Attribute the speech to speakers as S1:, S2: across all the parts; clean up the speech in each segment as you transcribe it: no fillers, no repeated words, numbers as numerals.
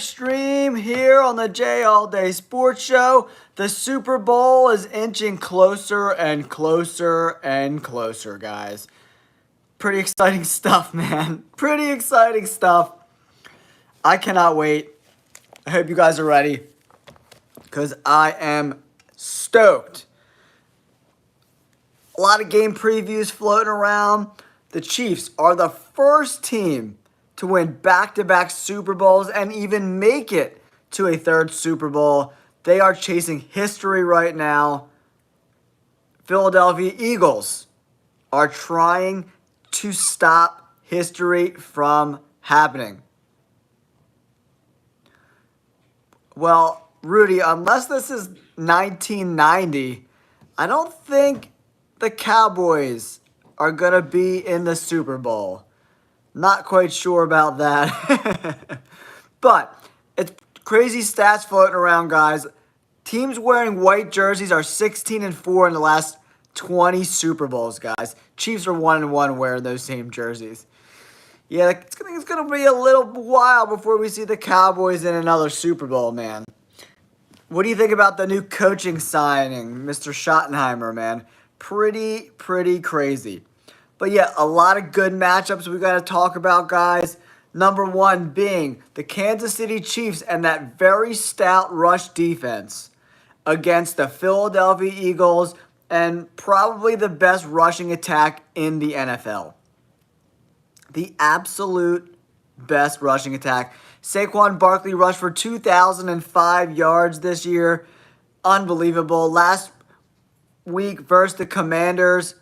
S1: Stream here on the J All Day Sports Show. The Super Bowl is inching closer and closer and closer, guys. Pretty exciting stuff, man. Pretty exciting stuff. I cannot wait. I hope you guys are ready because I am stoked. A lot of game previews floating around. The Chiefs are the first team to win back-to-back Super Bowls and even make it to a third Super Bowl. They are chasing history right now. Philadelphia Eagles are trying to stop history from happening. Well, Rudy, unless this is 1990, I don't think the Cowboys are going to be in the Super Bowl. Not quite sure about that. But it's crazy stats floating around, guys. Teams wearing white jerseys are 16-4 in the last 20 Super Bowls, guys. Chiefs are 1-1 wearing those same jerseys. Yeah, it's going to be a little while before we see the Cowboys in another Super Bowl, man. What do you think about the new coaching signing, Mr. Schottenheimer, man? Pretty crazy. But yeah, a lot of good matchups we got to talk about, guys. Number one being the Kansas City Chiefs and that very stout rush defense against the Philadelphia Eagles and probably the best rushing attack in the NFL. The absolute best rushing attack. Saquon Barkley rushed for 2,005 yards this year. Unbelievable. Last week versus the Commanders,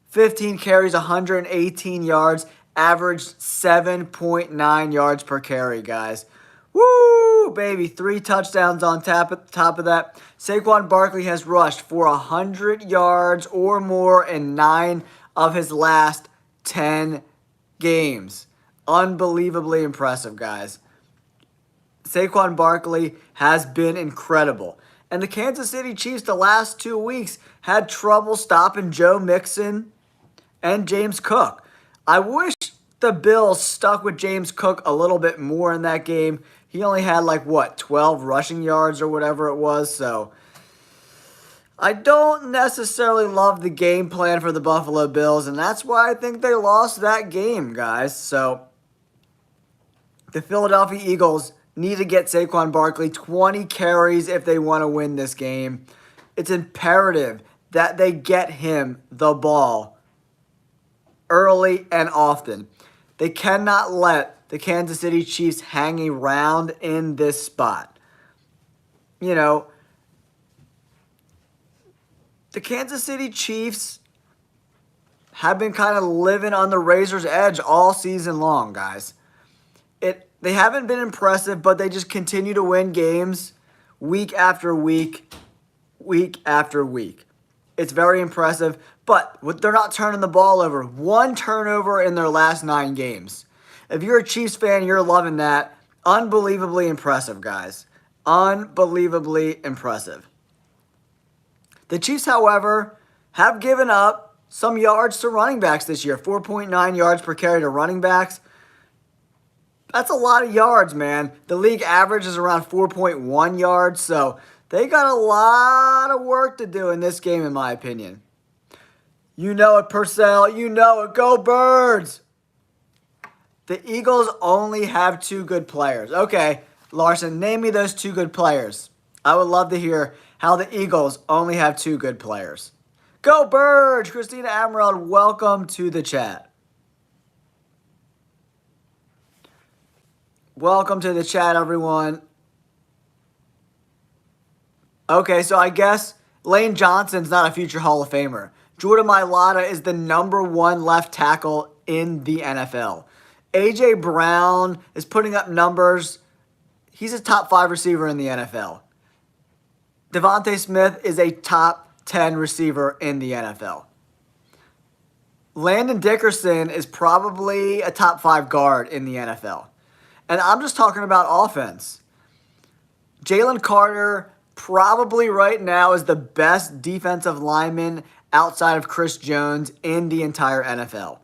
S1: 15 carries, 118 yards, averaged 7.9 yards per carry, guys. Woo, baby. 3 touchdowns on top of that. Saquon Barkley has rushed for 100 yards or more in 9 of his last 10 games. Unbelievably impressive, guys. Saquon Barkley has been incredible. And the Kansas City Chiefs the last 2 weeks had trouble stopping Joe Mixon and James Cook. I wish the Bills stuck with James Cook a little bit more in that game. He only had 12 rushing yards or whatever it was. So I don't necessarily love the game plan for the Buffalo Bills, and that's why I think they lost that game, guys. So the Philadelphia Eagles need to get Saquon Barkley 20 carries if they want to win this game. It's imperative that they get him the ball early and often. They cannot let the Kansas City Chiefs hang around in this spot. You know, the Kansas City Chiefs have been kind of living on the razor's edge all season long, guys. They haven't been impressive, but they just continue to win games week after week, week after week. It's very impressive, but they're not turning the ball over. 1 turnover in their last 9 games. If you're a Chiefs fan, you're loving that. Unbelievably impressive, guys. Unbelievably impressive. The Chiefs, however, have given up some yards to running backs this year. 4.9 yards per carry to running backs. That's a lot of yards, man. The league average is around 4.1 yards, so they got a lot of work to do in this game, in my opinion. You know it, Purcell. You know it. Go Birds! The Eagles only have 2 good players. Okay, Larson, name me those 2 good players. I would love to hear how the Eagles only have 2 good players. Go Birds! Christina Amaral, welcome to the chat. Welcome to the chat, everyone. Okay, so I guess Lane Johnson's not a future Hall of Famer. Jordan Mailata is the #1 left tackle in the NFL. A.J. Brown is putting up numbers. He's a top 5 receiver in the NFL. Devontae Smith is a top 10 receiver in the NFL. Landon Dickerson is probably a top 5 guard in the NFL. And I'm just talking about offense. Jalen Carter probably right now is the best defensive lineman outside of Chris Jones in the entire NFL.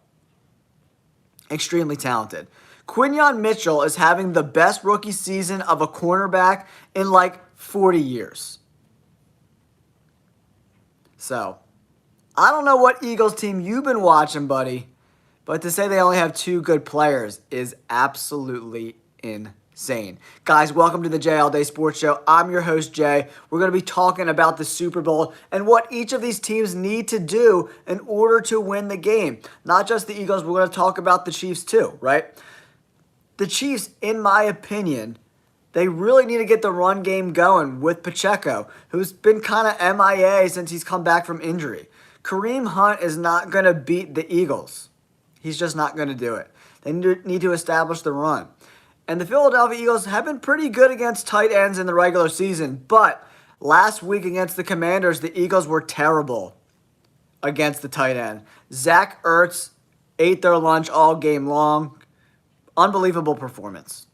S1: Extremely talented. Quinyon Mitchell is having the best rookie season of a cornerback in like 40 years. So, I don't know what Eagles team you've been watching, buddy, but to say they only have two good players is absolutely insane. Guys, welcome to the Jay All Day Sports Show. I'm your host, Jay. We're going to be talking about the Super Bowl and what each of these teams need to do in order to win the game. Not just the Eagles, we're going to talk about the Chiefs too, right? The Chiefs, in my opinion, they really need to get the run game going with Pacheco, who's been kind of MIA since he's come back from injury. Kareem Hunt is not going to beat the Eagles. He's just not going to do it. They need to establish the run. And the Philadelphia Eagles have been pretty good against tight ends in the regular season, but last week against the Commanders, the Eagles were terrible against the tight end. Zach Ertz ate their lunch all game long. Unbelievable performance.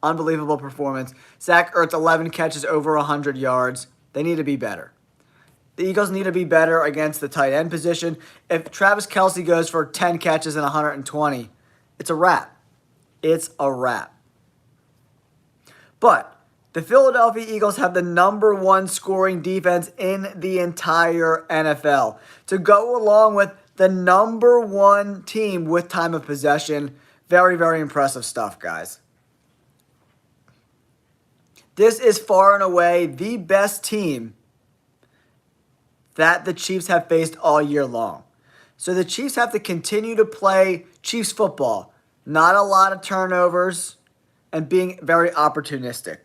S1: Unbelievable performance. Zach Ertz, 11 catches, over 100 yards. They need to be better. The Eagles need to be better against the tight end position. If Travis Kelce goes for 10 catches and 120, it's a wrap. It's a wrap. But the Philadelphia Eagles have the number one scoring defense in the entire NFL. To go along with the number one team with time of possession, very, very impressive stuff, guys. This is far and away the best team that the Chiefs have faced all year long. So the Chiefs have to continue to play Chiefs football. Not a lot of turnovers and being very opportunistic.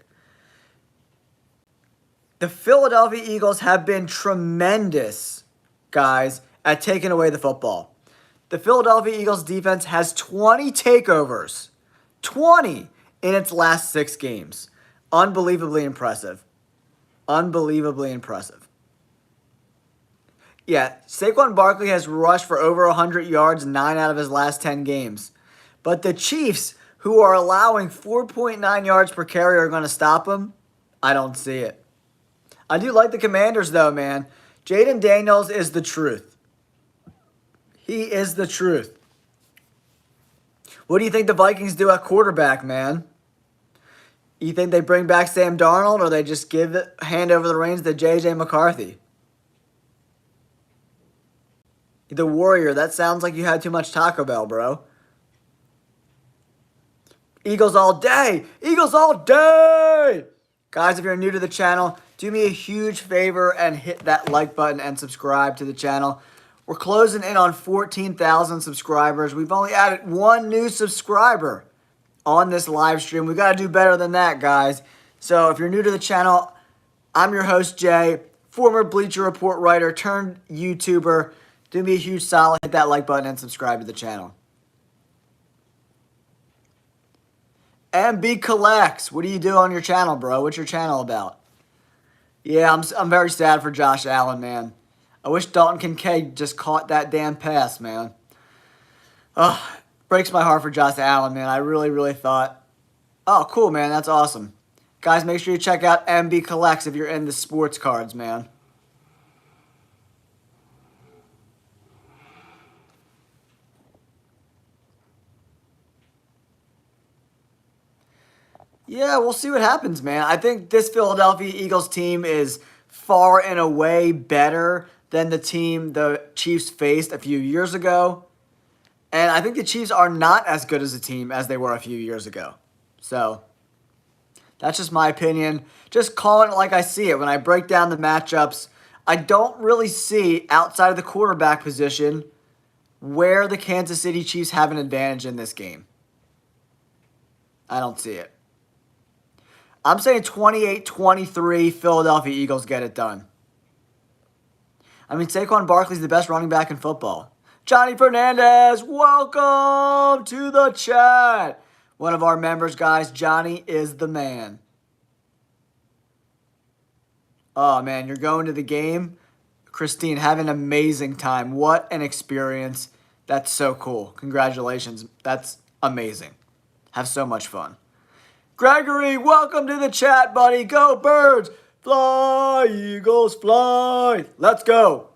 S1: The Philadelphia Eagles have been tremendous, guys, at taking away the football. The Philadelphia Eagles defense has 20 takeovers. 20 in its last 6 games. Unbelievably impressive. Unbelievably impressive. Yeah, Saquon Barkley has rushed for over 100 yards 9 out of his last 10 games. But the Chiefs, who are allowing 4.9 yards per carry, are going to stop him? I don't see it. I do like the Commanders, though, man. Jaden Daniels is the truth. He is the truth. What do you think the Vikings do at quarterback, man? You think they bring back Sam Darnold, or they just hand over the reins to J.J. McCarthy? The Warrior, that sounds like you had too much Taco Bell, bro. Eagles all day! Eagles all day! Guys, if you're new to the channel, do me a huge favor and hit that like button and subscribe to the channel. We're closing in on 14,000 subscribers. We've only added one new subscriber on this live stream. We got to do better than that, guys. So if you're new to the channel, I'm your host, Jay, former Bleacher Report writer turned YouTuber. Do me a huge solid, hit that like button and subscribe to the channel. MB Collects, what do you do on your channel, bro? What's your channel about? Yeah, I'm very sad for Josh Allen, man. I wish Dalton Kincaid just caught that damn pass, man. Ugh, breaks my heart for Josh Allen, man. I really, really thought, oh, cool, man. That's awesome. Guys, make sure you check out MB Collects if you're into sports cards, man. Yeah, we'll see what happens, man. I think this Philadelphia Eagles team is far and away better than the team the Chiefs faced a few years ago. And I think the Chiefs are not as good as a team as they were a few years ago. So, that's just my opinion. Just calling it like I see it. When I break down the matchups, I don't really see, outside of the quarterback position, where the Kansas City Chiefs have an advantage in this game. I don't see it. I'm saying 28-23, Philadelphia Eagles get it done. I mean, Saquon Barkley's the best running back in football. Johnny Fernandez, welcome to the chat. One of our members, guys. Johnny is the man. Oh, man, you're going to the game? Christine, have an amazing time. What an experience. That's so cool. Congratulations. That's amazing. Have so much fun. Gregory, welcome to the chat, buddy. Go Birds. Fly, Eagles, fly. Let's go.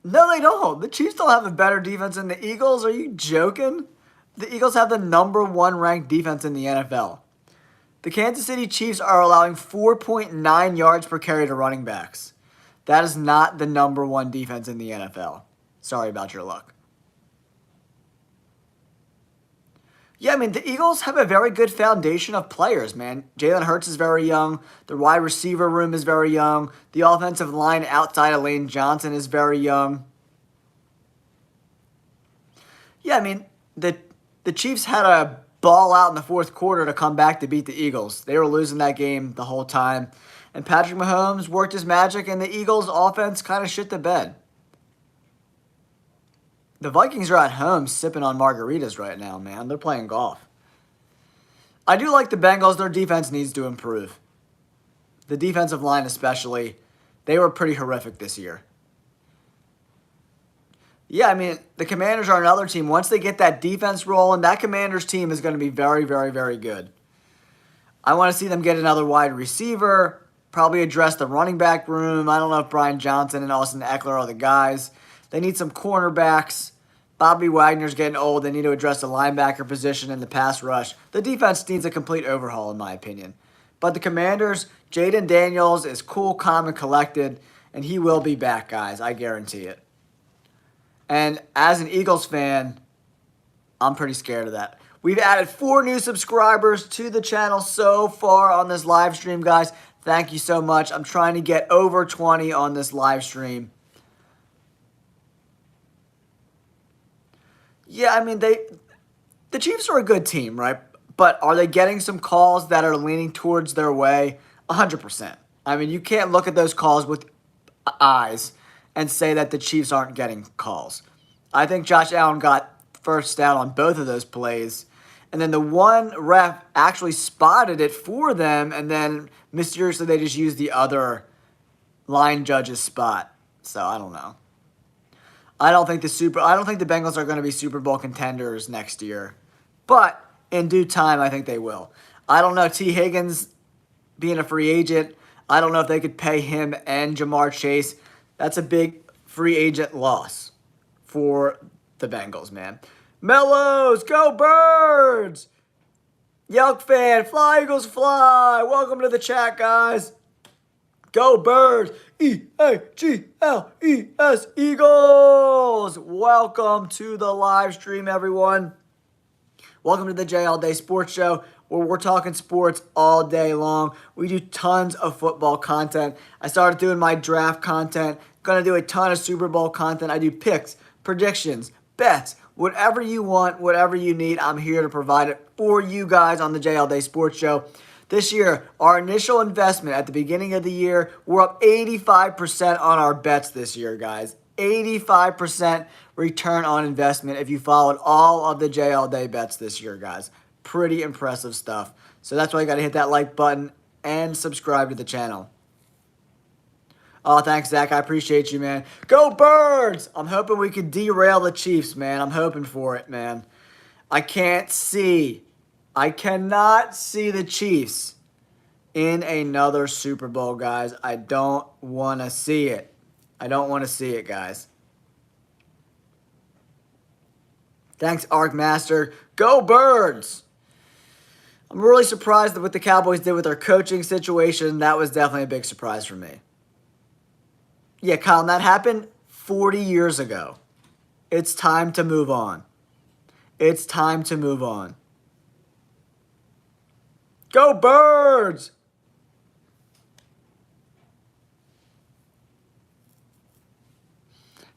S1: No, they don't. The Chiefs don't have a better defense than the Eagles. Are you joking? the Eagles have the number one ranked defense in the NFL. The Kansas City Chiefs are allowing 4.9 yards per carry to running backs. That is not the number one defense in the NFL. Sorry about your luck. Yeah, I mean, the Eagles have a very good foundation of players, man. Jalen Hurts is very young. The wide receiver room is very young. The offensive line outside of Lane Johnson is very young. Yeah, I mean, the Chiefs had a ball out in the fourth quarter to come back to beat the Eagles. They were losing that game the whole time. And Patrick Mahomes worked his magic, and the Eagles' offense kind of shit the bed. The Vikings are at home sipping on margaritas right now, man. They're playing golf. I do like the Bengals. Their defense needs to improve. The defensive line especially. They were pretty horrific this year. Yeah, I mean, the Commanders are another team. Once they get that defense rolling, that Commanders team is going to be very, very, very good. I want to see them get another wide receiver, probably address the running back room. I don't know if Brian Johnson and Austin Eckler are the guys. They need some cornerbacks. Bobby Wagner's getting old. They need to address the linebacker position and the pass rush. The defense needs a complete overhaul, in my opinion. But the Commanders, Jaden Daniels is cool, calm, and collected, and he will be back, guys. I guarantee it. And as an Eagles fan, I'm pretty scared of that. We've added 4 new subscribers to the channel so far on this live stream, guys. Thank you so much. I'm trying to get over 20 on this live stream. Yeah, I mean, the Chiefs are a good team, right? But are they getting some calls that are leaning towards their way? 100%. I mean, you can't look at those calls with eyes and say that the Chiefs aren't getting calls. I think Josh Allen got first down on both of those plays. And then the one ref actually spotted it for them, and then mysteriously they just used the other line judge's spot. So I don't know. I don't think the Bengals are going to be Super Bowl contenders next year. But in due time, I think they will. I don't know, T. Higgins being a free agent, I don't know if they could pay him and Jamar Chase. That's a big free agent loss for the Bengals, man. Mellows, go Birds! Yelk fan, fly Eagles fly! Welcome to the chat, guys. Go Birds! E-A-G-L-E-S, Eagles! Welcome to the live stream, everyone. Welcome to the J All Day Sports Show, where we're talking sports all day long. We do tons of football content. I started doing my draft content. Gonna do a ton of Super Bowl content. I do picks, predictions, bets, whatever you want, whatever you need. I'm here to provide it for you guys on the J All Day Sports Show. This year, our initial investment at the beginning of the year, we're up 85% on our bets this year, guys. 85% return on investment if you followed all of the J All Day bets this year, guys. Pretty impressive stuff. So that's why you got to hit that like button and subscribe to the channel. Oh, thanks, Zach. I appreciate you, man. Go Birds! I'm hoping we can derail the Chiefs, man. I'm hoping for it, man. I cannot see the Chiefs in another Super Bowl, guys. I don't want to see it. I don't want to see it, guys. Thanks, Arcmaster. Go Birds! I'm really surprised at what the Cowboys did with their coaching situation. That was definitely a big surprise for me. Yeah, Colin, that happened 40 years ago. It's time to move on. It's time to move on. Go Birds!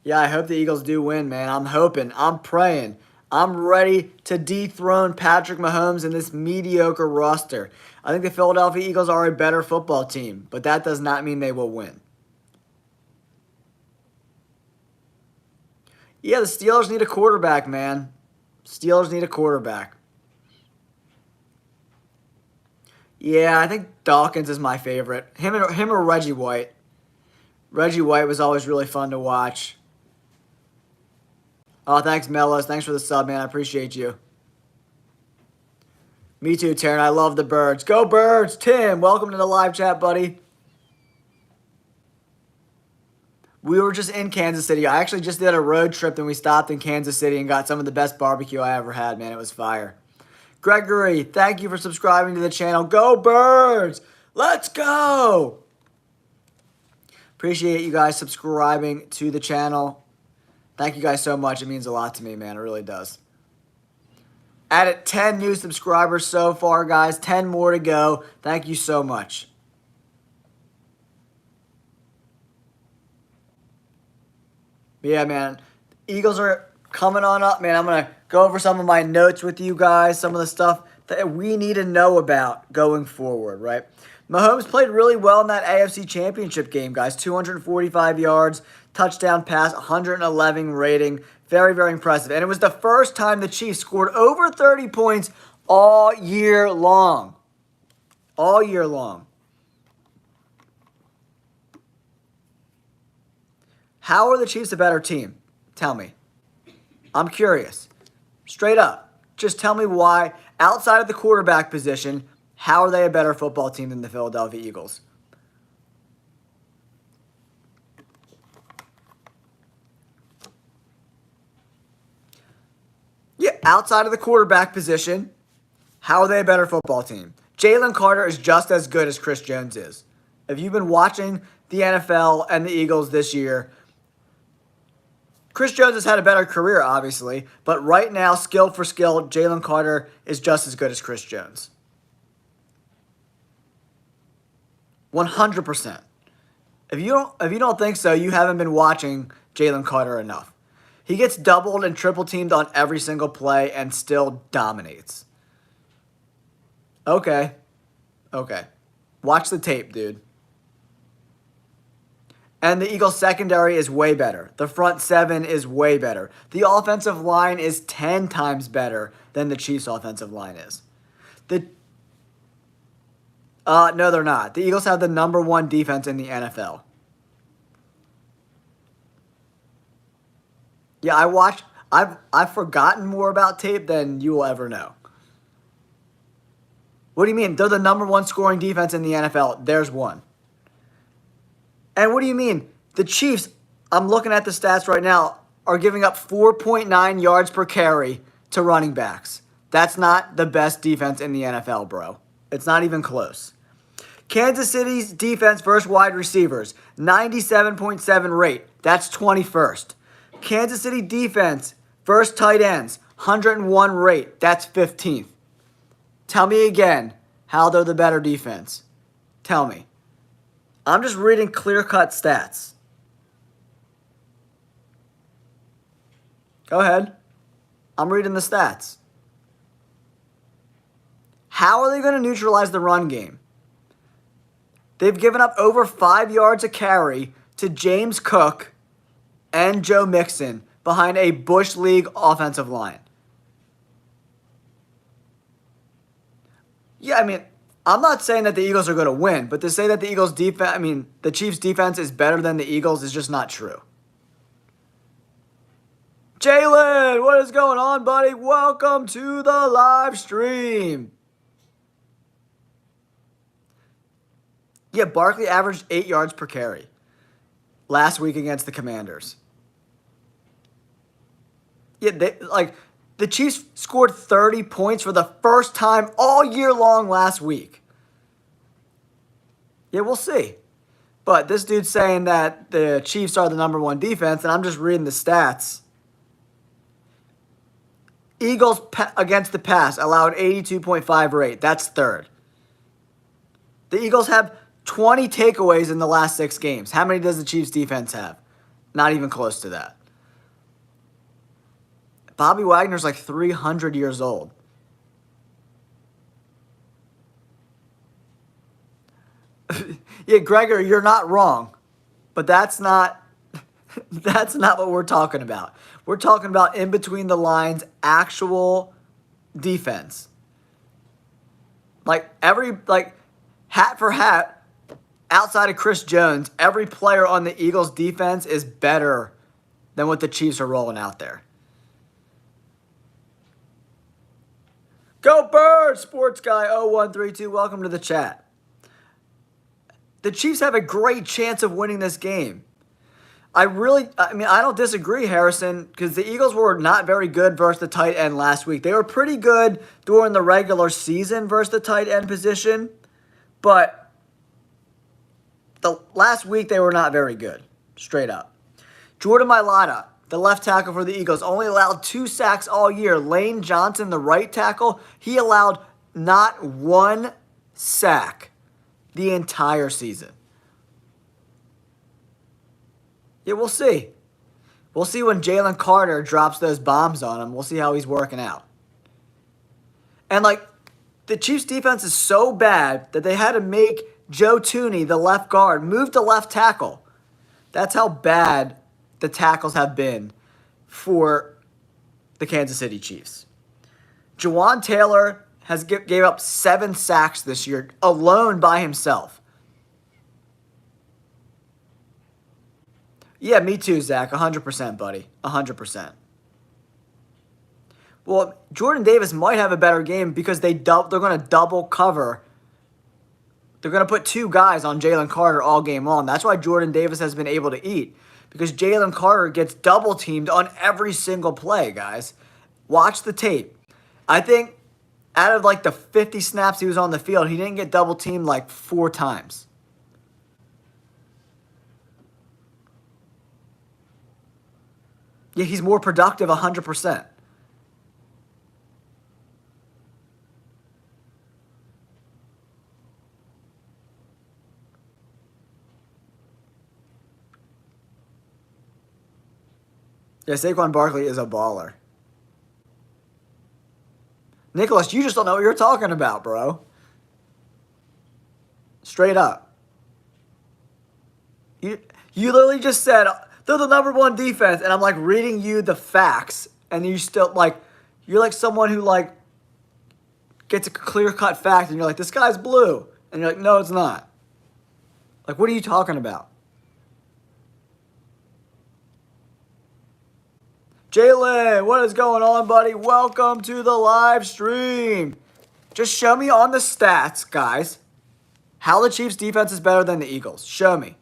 S1: Yeah, I hope the Eagles do win, man. I'm hoping. I'm praying. I'm ready to dethrone Patrick Mahomes and this mediocre roster. I think the Philadelphia Eagles are a better football team, but that does not mean they will win. Yeah, the Steelers need a quarterback, man. Steelers need a quarterback. Yeah, I think Dawkins is my favorite. Him or Reggie White. Reggie White was always really fun to watch. Oh, thanks, Mellos. Thanks for the sub, man. I appreciate you. Me too, Taryn. I love the Birds. Go Birds! Tim, welcome to the live chat, buddy. We were just in Kansas City. I actually just did a road trip and we stopped in Kansas City and got some of the best barbecue I ever had, man. It was fire. Gregory, thank you for subscribing to the channel. Go Birds! Let's go! Appreciate you guys subscribing to the channel. Thank you guys so much. It means a lot to me, man. It really does. Added 10 new subscribers so far, guys. 10 more to go. Thank you so much. But yeah, man. Eagles are coming on up, man. I'm going to go over some of my notes with you guys. Some of the stuff that we need to know about going forward, right? Mahomes played really well in that AFC Championship game, guys. 245 yards, touchdown pass, 111 rating. Very, very impressive. And it was the first time the Chiefs scored over 30 points all year long. All year long. How are the Chiefs a better team? Tell me. I'm curious. Straight up. Just tell me why, outside of the quarterback position, how are they a better football team than the Philadelphia Eagles? Yeah, outside of the quarterback position, how are they a better football team? Jalen Carter is just as good as Chris Jones is. If you've been watching the NFL and the Eagles this year, Chris Jones has had a better career, obviously, but right now, skill for skill, Jalen Carter is just as good as Chris Jones. 100%. If you don't think so, you haven't been watching Jalen Carter enough. He gets doubled and triple teamed on every single play and still dominates. Okay. Watch the tape, dude. And the Eagles secondary is way better. The front seven is way better. The offensive line is 10 times better than the Chiefs' offensive line is. No, they're not. The Eagles have the #1 defense in the NFL. Yeah, I've forgotten more about tape than you will ever know. What do you mean? They're the #1 scoring defense in the NFL. There's one. And what do you mean? The Chiefs, I'm looking at the stats right now, are giving up 4.9 yards per carry to running backs. That's not the best defense in the NFL, bro. It's not even close. Kansas City's defense versus wide receivers, 97.7 rate. That's 21st. Kansas City defense versus tight ends, 101 rate. That's 15th. Tell me again how they're the better defense. Tell me. I'm just reading clear-cut stats. Go ahead. I'm reading the stats. How are they going to neutralize the run game? They've given up over 5 yards a carry to James Cook and Joe Mixon behind a Bush League offensive line. Yeah, I mean, I'm not saying that the Eagles are going to win, but to say that the Chiefs' defense is better than the Eagles is just not true. Jalen, what is going on, buddy? Welcome to the live stream. Yeah, Barkley averaged 8 yards per carry last week against the Commanders. Yeah, the Chiefs scored 30 points for the first time all year long last week. Yeah, we'll see. But this dude's saying that the Chiefs are the #1 defense, and I'm just reading the stats. Eagles against the pass allowed 82.5 rate. That's third. The Eagles have 20 takeaways in the last 6 games. How many does the Chiefs defense have? Not even close to that. Bobby Wagner's like 300 years old. Yeah, Gregor, you're not wrong. But that's not what we're talking about. We're talking about in between the lines actual defense. Hat for hat, outside of Chris Jones, every player on the Eagles defense is better than what the Chiefs are rolling out there. Go Birds, Sports Guy 0132. Welcome to the chat. The Chiefs have a great chance of winning this game. I mean, I don't disagree, Harrison, because the Eagles were not very good versus the tight end last week. They were pretty good during the regular season versus the tight end position, but the last week they were not very good, straight up. Jordan Mailata, the left tackle for the Eagles, only allowed 2 sacks all year. Lane Johnson, the right tackle, he allowed not 1 sack the entire season. Yeah, we'll see. We'll see when Jalen Carter drops those bombs on him. We'll see how he's working out. And, like, the Chiefs' defense is so bad that they had to make Joe Tooney, the left guard, move to left tackle. That's how bad the tackles have been for the Kansas City Chiefs. Jawan Taylor gave up 7 sacks this year alone by himself. Yeah, me too, Zach. 100%, buddy. 100%. Well, Jordan Davis might have a better game because they're going to double cover. They're going to put 2 guys on Jalen Carter all game long. That's why Jordan Davis has been able to eat. Because Jalen Carter gets double teamed on every single play, guys. Watch the tape. I think out of like the 50 snaps he was on the field, he didn't get double teamed like 4 times. Yeah, he's more productive 100%. Yeah, Saquon Barkley is a baller. Nicholas, you just don't know what you're talking about, bro. Straight up. You literally just said they're the number 1 defense, and I'm like reading you the facts, and you still like, you're like someone who like gets a clear-cut fact, and you're like, this guy's blue. And you're like, no, it's not. Like, what are you talking about? Jalen, what is going on, buddy? Welcome to the live stream. Just show me on the stats, guys, how the Chiefs' defense is better than the Eagles. Show me.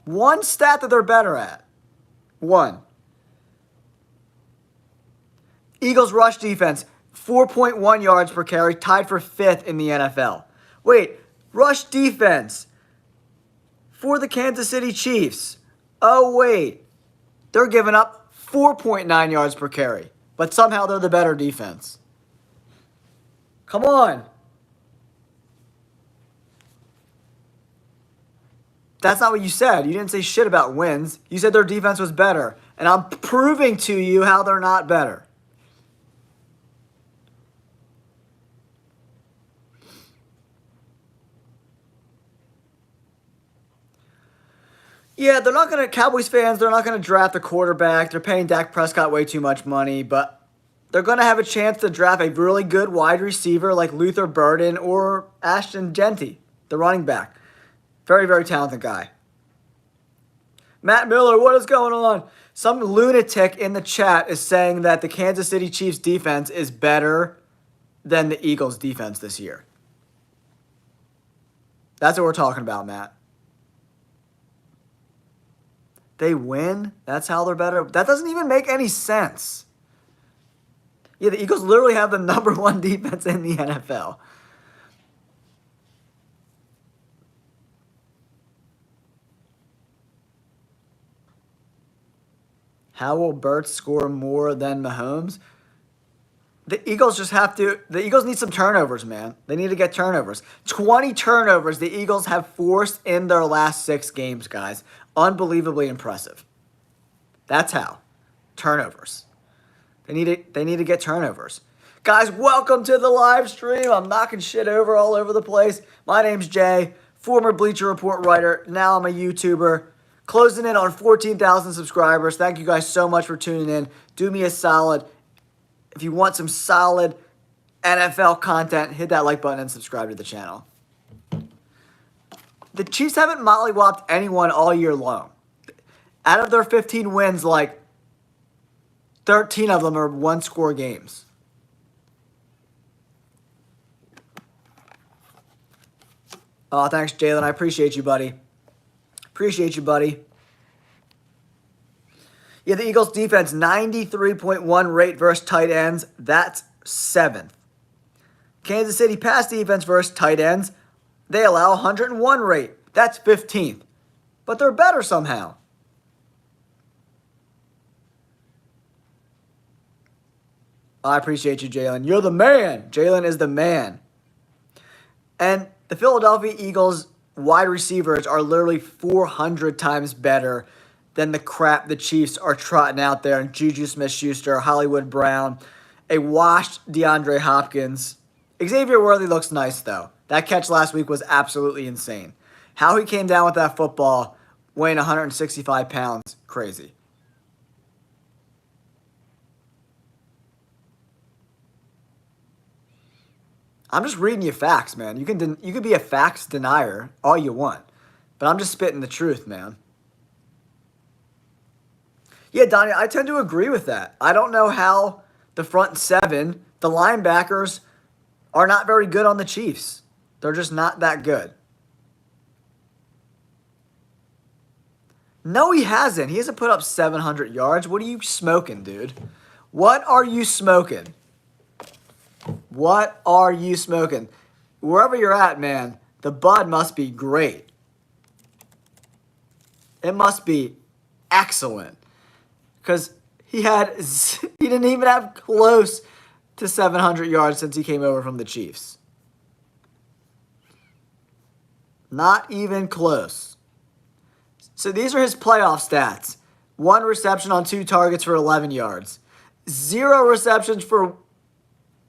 S1: One stat that they're better at. 1. Eagles rush defense, 4.1 yards per carry, tied for 5th in the NFL. Wait, rush defense for the Kansas City Chiefs. Oh, wait. They're giving up 4.9 yards per carry, but somehow they're the better defense. Come on. That's not what you said. You didn't say shit about wins. You said their defense was better. And I'm proving to you how they're not better. Yeah, Cowboys fans, they're not going to draft a quarterback. They're paying Dak Prescott way too much money, but they're going to have a chance to draft a really good wide receiver like Luther Burden or Ashton Genty, the running back. Very, very talented guy. Matt Miller, what is going on? Some lunatic in the chat is saying that the Kansas City Chiefs defense is better than the Eagles defense this year. That's what we're talking about, Matt. They win? That's how they're better? That doesn't even make any sense. Yeah, the Eagles literally have the number 1 defense in the NFL. How will Burt's score more than Mahomes? The Eagles need some turnovers, man. They need to get turnovers. 20 turnovers the Eagles have forced in their last 6 games, guys. Unbelievably impressive. That's how. Turnovers. They need to get turnovers. Guys, welcome to the live stream. I'm knocking shit over all over the place. My name's Jay, former Bleacher Report writer. Now I'm a YouTuber. Closing in on 14,000 subscribers. Thank you guys so much for tuning in. Do me a solid. If you want some solid NFL content, hit that like button and subscribe to the channel. The Chiefs haven't mollywopped anyone all year long. Out of their 15 wins, like 13 of them are 1-score games. Oh, thanks, Jalen. I appreciate you, buddy. Appreciate you, buddy. Yeah, the Eagles defense, 93.1 rate versus tight ends. That's 7th. Kansas City pass defense versus tight ends, they allow 101 rate. That's 15th. But they're better somehow. I appreciate you, Jalen. You're the man. Jalen is the man. And the Philadelphia Eagles wide receivers are literally 400 times better than the crap the Chiefs are trotting out there. And Juju Smith-Schuster, Hollywood Brown, a washed DeAndre Hopkins. Xavier Worthy looks nice, though. That catch last week was absolutely insane. How he came down with that football, weighing 165 pounds, crazy. I'm just reading you facts, man. You can be a facts denier all you want, but I'm just spitting the truth, man. Yeah, Donnie, I tend to agree with that. I don't know how the front seven, the linebackers, are not very good on the Chiefs. They're just not that good. No, he hasn't. He hasn't put up 700 yards. What are you smoking, dude? What are you smoking? What are you smoking? Wherever you're at, man, the bud must be great. It must be excellent. Because he didn't even have close to 700 yards since he came over from the Chiefs. Not even close. So these are his playoff stats. 1 reception on 2 targets for 11 yards. 0 receptions for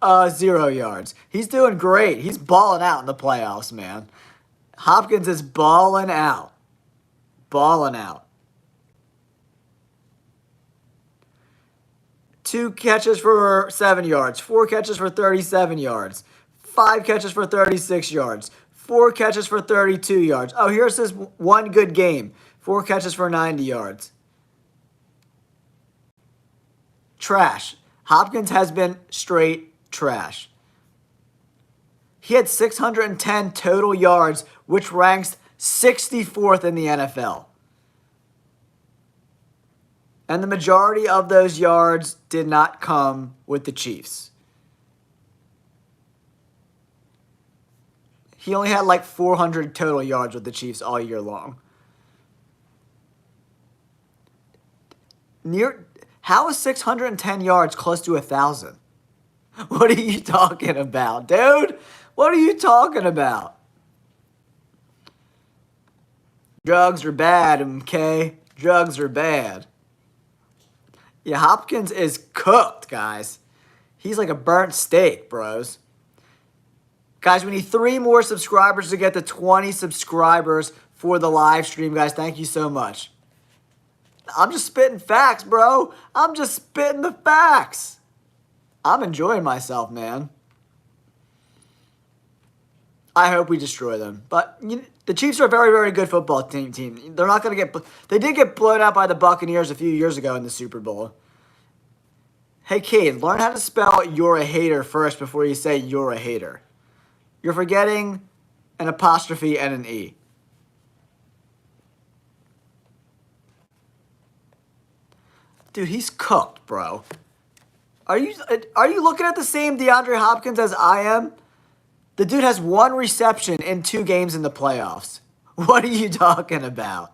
S1: 0 yards. He's doing great. He's balling out in the playoffs, man. Hopkins is balling out. Balling out. 2 catches for 7 yards. 4 catches for 37 yards. 5 catches for 36 yards. 4 catches for 32 yards. Oh, here's his one good game. 4 catches for 90 yards. Trash. Hopkins has been straight trash. He had 610 total yards, which ranks 64th in the NFL. And the majority of those yards did not come with the Chiefs. He only had like 400 total yards with the Chiefs all year long. How is 610 yards close to 1,000? What are you talking about, dude? What are you talking about? Drugs are bad, okay? Drugs are bad. Yeah, Hopkins is cooked, guys. He's like a burnt steak, bros. Guys, we need 3 more subscribers to get to 20 subscribers for the live stream, guys. Thank you so much. I'm just spitting facts, bro. I'm just spitting the facts. I'm enjoying myself, man. I hope we destroy them. But the Chiefs are a very, very good football team. They're not going to get... They did get blown out by the Buccaneers a few years ago in the Super Bowl. Hey, Cade, learn how to spell "you're a hater" first before you say "you're a hater." You're forgetting an apostrophe and an E. Dude, he's cooked, bro. Are you looking at the same DeAndre Hopkins as I am? The dude has 1 reception in 2 games in the playoffs. What are you talking about?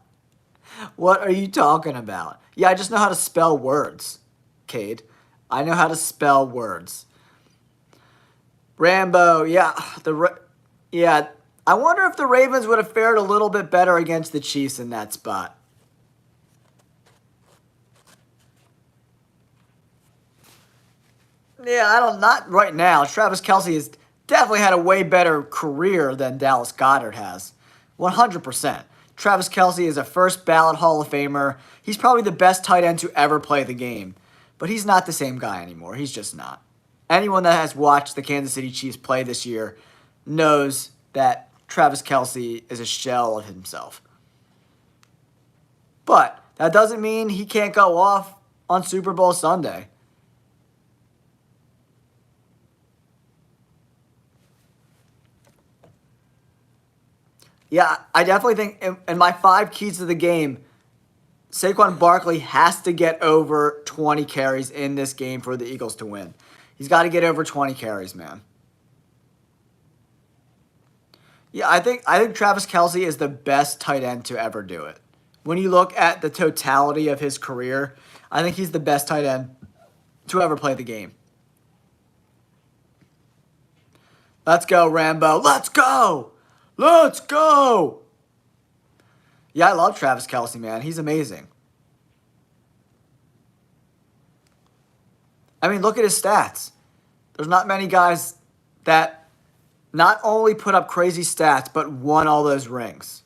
S1: What are you talking about? Yeah, I just know how to spell words, Cade. I know how to spell words. Rambo, yeah. Yeah, I wonder if the Ravens would have fared a little bit better against the Chiefs in that spot. Yeah, not right now. Travis Kelce has definitely had a way better career than Dallas Goedert has. 100%. Travis Kelce is a first ballot Hall of Famer. He's probably the best tight end to ever play the game. But he's not the same guy anymore. He's just not. Anyone that has watched the Kansas City Chiefs play this year knows that Travis Kelce is a shell of himself. But that doesn't mean he can't go off on Super Bowl Sunday. Yeah, I definitely think in my 5 keys to the game, Saquon Barkley has to get over 20 carries in this game for the Eagles to win. He's got to get over 20 carries, man. Yeah, I think Travis Kelce is the best tight end to ever do it. When you look at the totality of his career, I think he's the best tight end to ever play the game. Let's go, Rambo. Let's go. Let's go. Yeah, I love Travis Kelce, man. He's amazing. I mean, look at his stats. There's not many guys that not only put up crazy stats, but won all those rings.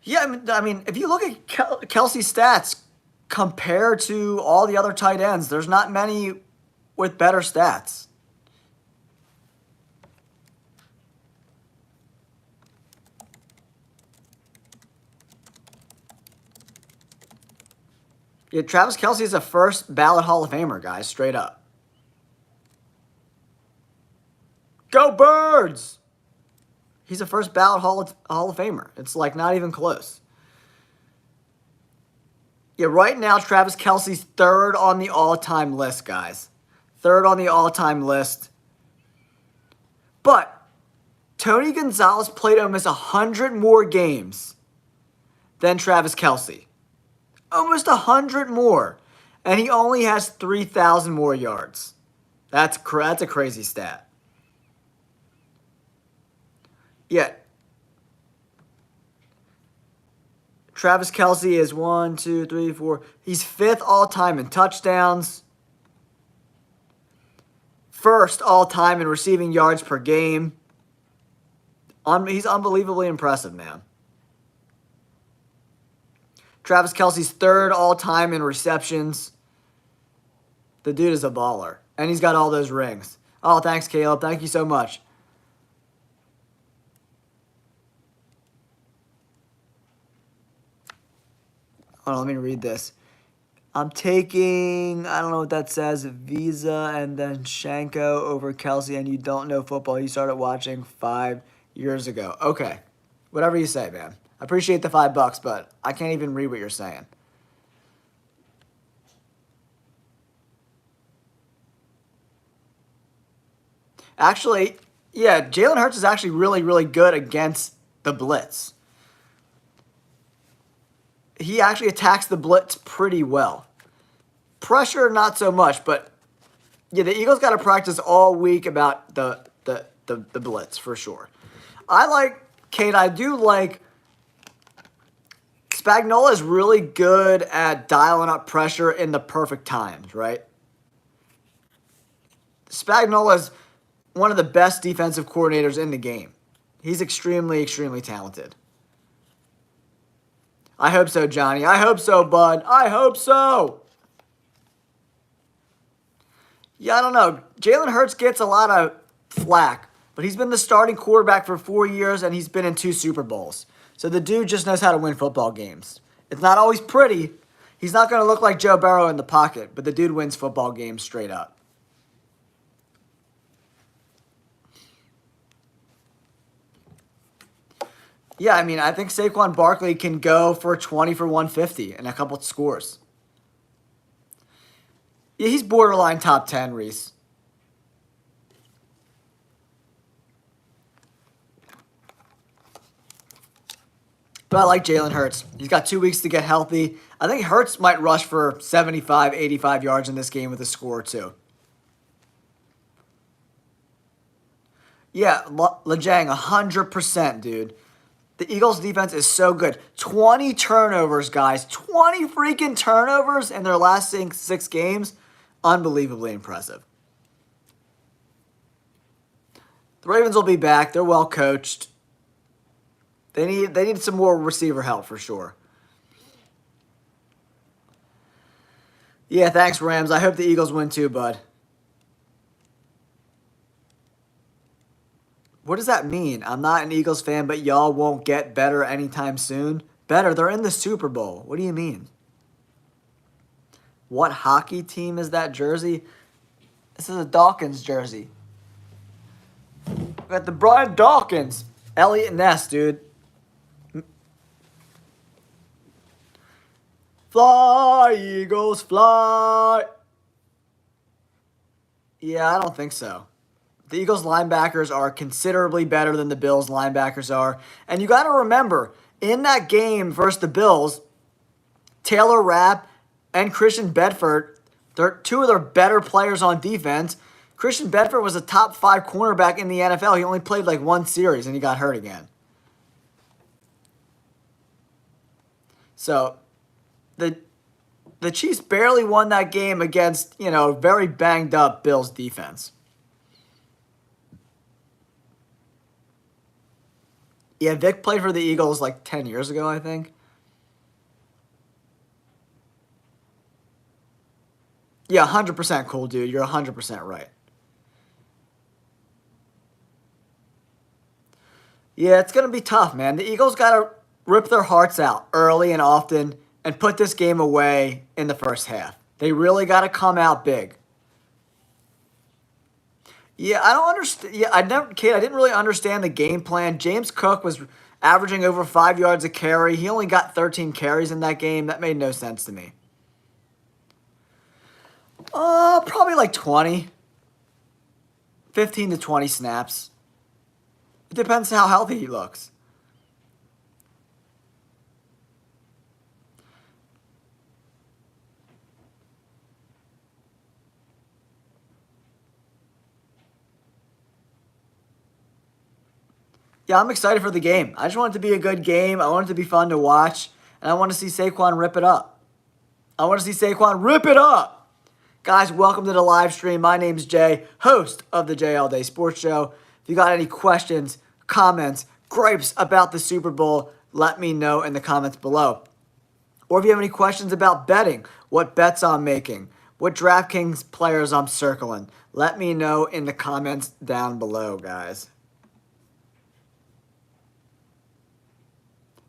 S1: Yeah, I mean, if you look at Kelsey's stats compared to all the other tight ends, there's not many with better stats. Yeah, Travis Kelce is a first ballot Hall of Famer, guys, straight up. Go Birds! He's a first ballot Hall of Famer. It's like not even close. Yeah, right now, Travis Kelce's third on the all-time list, guys. Third on the all-time list. But Tony Gonzalez played almost 100 more games than Travis Kelce. Almost 100 more. And he only has 3,000 more yards. That's a crazy stat. Yeah. Travis Kelce is 1, 2, 3, 4. He's fifth all-time in touchdowns. First all-time in receiving yards per game. He's unbelievably impressive, man. Travis Kelce's third all-time in receptions. The dude is a baller. And he's got all those rings. Oh, thanks, Caleb. Thank you so much. Hold on, let me read this. I'm taking, I don't know what that says, Visa and then Shanko over Kelce, and you don't know football. You started watching 5 years ago. Okay. Whatever you say, man. I appreciate the $5, but I can't even read what you're saying. Actually, yeah, Jalen Hurts is actually really, really good against the blitz. He actually attacks the blitz pretty well. Pressure, not so much, but yeah, the Eagles got to practice all week about the blitz for sure. I do like Spagnuolo is really good at dialing up pressure in the perfect times, right? Spagnuolo is one of the best defensive coordinators in the game. He's extremely, extremely talented. I hope so, Johnny. I hope so, bud. I hope so. Yeah, I don't know. Jalen Hurts gets a lot of flack, but he's been the starting quarterback for 4 years, and he's been in 2 Super Bowls. So the dude just knows how to win football games. It's not always pretty. He's not going to look like Joe Burrow in the pocket, but the dude wins football games straight up. Yeah, I mean, I think Saquon Barkley can go for 20 for 150 and a couple of scores. Yeah, he's borderline top 10, Reese. But I like Jalen Hurts. He's got 2 weeks to get healthy. I think Hurts might rush for 75, 85 yards in this game with a score or two. Yeah, Lejang, 100%, dude. The Eagles' defense is so good. 20 turnovers, guys. 20 freaking turnovers in their last 6 games. Unbelievably impressive. The Ravens will be back. They're well coached. They need some more receiver help for sure. Yeah, thanks, Rams. I hope the Eagles win too, bud. What does that mean? I'm not an Eagles fan, but y'all won't get better anytime soon. better. They're in the Super Bowl. What do you mean? What hockey team is that jersey? This is a Dawkins jersey. We got the Brian Dawkins. Elliot Ness, dude. Fly, Eagles, fly. Yeah, I don't think so. The Eagles linebackers are considerably better than the Bills linebackers are. And you got to remember, in that game versus the Bills, Taylor Rapp and Christian Bedford, they're two of their better players on defense. Christian Bedford was a top 5 cornerback in the NFL. He only played like one series and he got hurt again. So the Chiefs barely won that game against, very banged up Bills defense. Yeah, Vic played for the Eagles like 10 years ago, I think. Yeah, 100% cool, dude. You're 100% right. Yeah, it's going to be tough, man. The Eagles got to rip their hearts out early and often and put this game away in the first half. They really got to come out big. Yeah, I don't understand. Yeah, Kate, I didn't really understand the game plan. James Cook was averaging over 5 yards a carry. He only got 13 carries in that game. That made no sense to me. Probably like 20. 15 to 20 snaps. It depends how healthy he looks. Yeah, I'm excited for the game. I just want it to be a good game. I want it to be fun to watch. And I want to see Saquon rip it up. I want to see Saquon rip it up. Guys, welcome to the live stream. My name's Jay, host of the Jay All Day Sports Show. If you got any questions, comments, gripes about the Super Bowl, let me know in the comments below. Or if you have any questions about betting, what bets I'm making, what DraftKings players I'm circling, let me know in the comments down below, guys.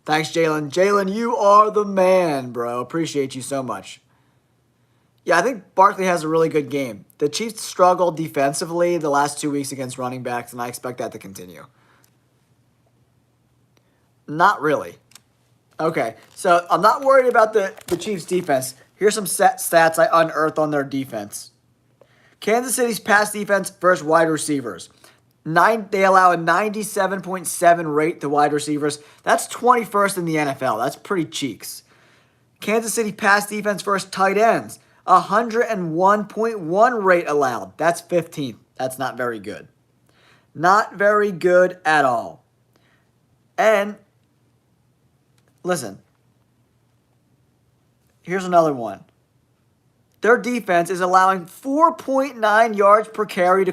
S1: Thanks, Jalen. Jalen, you are the man, bro. Appreciate you so much. Yeah, I think Barkley has a really good game. The Chiefs struggled defensively the last 2 weeks against running backs, and I expect that to continue. Not really. Okay, so I'm not worried about the Chiefs' defense. Here's some stats I unearthed on their defense. Kansas City's pass defense versus wide receivers. They allow a 97.7 rate to wide receivers. That's 21st in the NFL. That's pretty cheeks. Kansas City pass defense versus tight ends. 101.1 rate allowed. That's 15th. That's not very good. Not very good at all. And listen, here's another one. Their defense is allowing 4.9 yards per carry to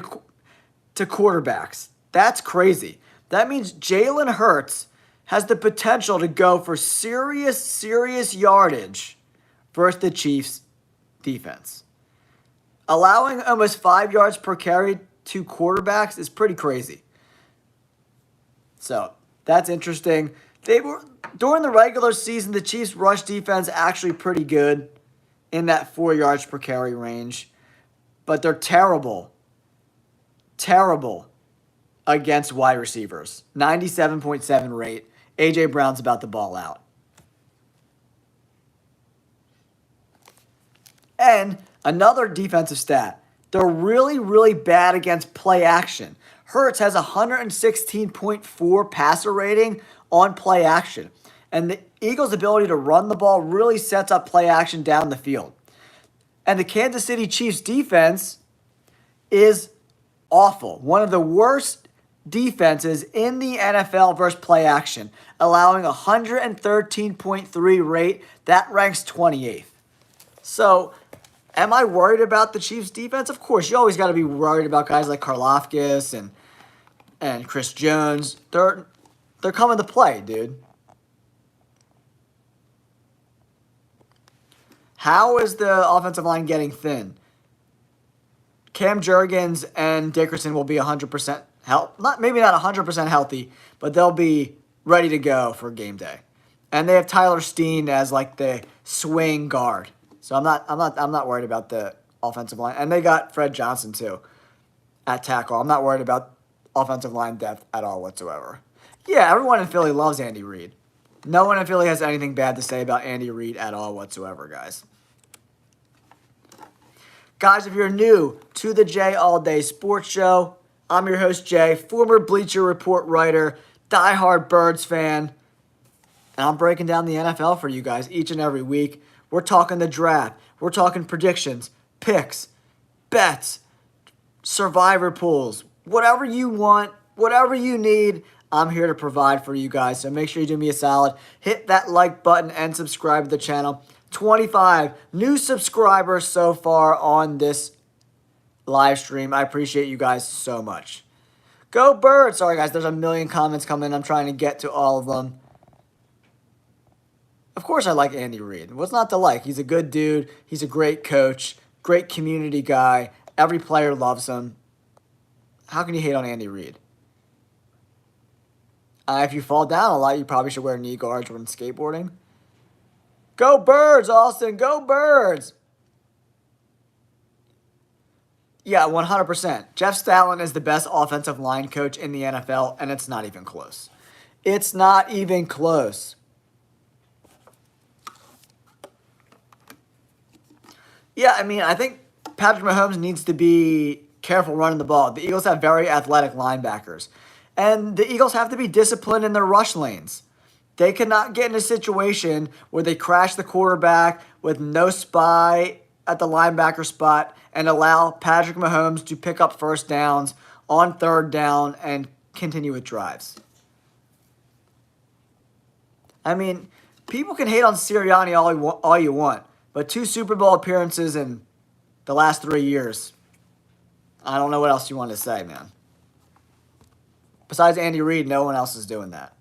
S1: quarterbacks. That's crazy. That means Jalen Hurts has the potential to go for serious yardage versus the Chiefs' defense. Allowing almost 5 yards per carry to quarterbacks is pretty crazy. So that's interesting. During the regular season, the Chiefs' rush defense actually pretty good in that 4 yards per carry range. But they're terrible against wide receivers. 97.7 rate. A.J. Brown's about to ball out. And another defensive stat. They're really bad against play action. Hurts has 116.4 passer rating on play action. And the Eagles' ability to run the ball really sets up play action down the field. And the Kansas City Chiefs defense is awful. One of the worst defenses in the NFL versus play action, allowing 113.3 rate. That ranks 28th. So, am I worried about the Chiefs defense? Of course, you always got to be worried about guys like Karlaftis and Chris Jones. They're coming to play, dude. How is the offensive line getting thin? Cam Jurgens and Dickerson will be 100% maybe not 100% healthy, but they'll be ready to go for game day. And they have Tyler Steen as like the swing guard. So I'm not worried about the offensive line. And they got Fred Johnson too at tackle. I'm not worried about offensive line depth at all whatsoever. Yeah, everyone in Philly loves Andy Reid. No one in Philly has anything bad to say about Andy Reid at all whatsoever, guys. Guys, if you're new to the Jay All Day Sports Show, I'm your host, Jay, former Bleacher Report writer, diehard Birds fan, and I'm breaking down the NFL for you guys each and every week. We're talking the draft. We're talking predictions, picks, bets, survivor pools, whatever you want, whatever you need, I'm here to provide for you guys. So make sure you do me a solid. Hit that like button and subscribe to the channel. 25 new subscribers so far on this live stream. I appreciate you guys so much. Go Birds! Sorry guys, there's a million comments coming. I'm trying to get to all of them. Of course I like Andy Reid. What's not to like? He's a good dude. He's a great coach. Great community guy. Every player loves him. How can you hate on Andy Reid? If you fall down a lot, you probably should wear knee guards when skateboarding. Go Birds, Austin. Go Birds. Yeah, 100%. Jeff Stoutland is the best offensive line coach in the NFL, and it's not even close. It's not even close. Yeah, I mean, I think Patrick Mahomes needs to be careful running the ball. The Eagles have very athletic linebackers. And the Eagles have to be disciplined in their rush lanes. They cannot get in a situation where they crash the quarterback with no spy at the linebacker spot and allow Patrick Mahomes to pick up first downs on third down and continue with drives. I mean, people can hate on Sirianni all you want, but 2 Super Bowl appearances in the last 3 years, I don't know what else you want to say, man. Besides Andy Reid, no one else is doing that.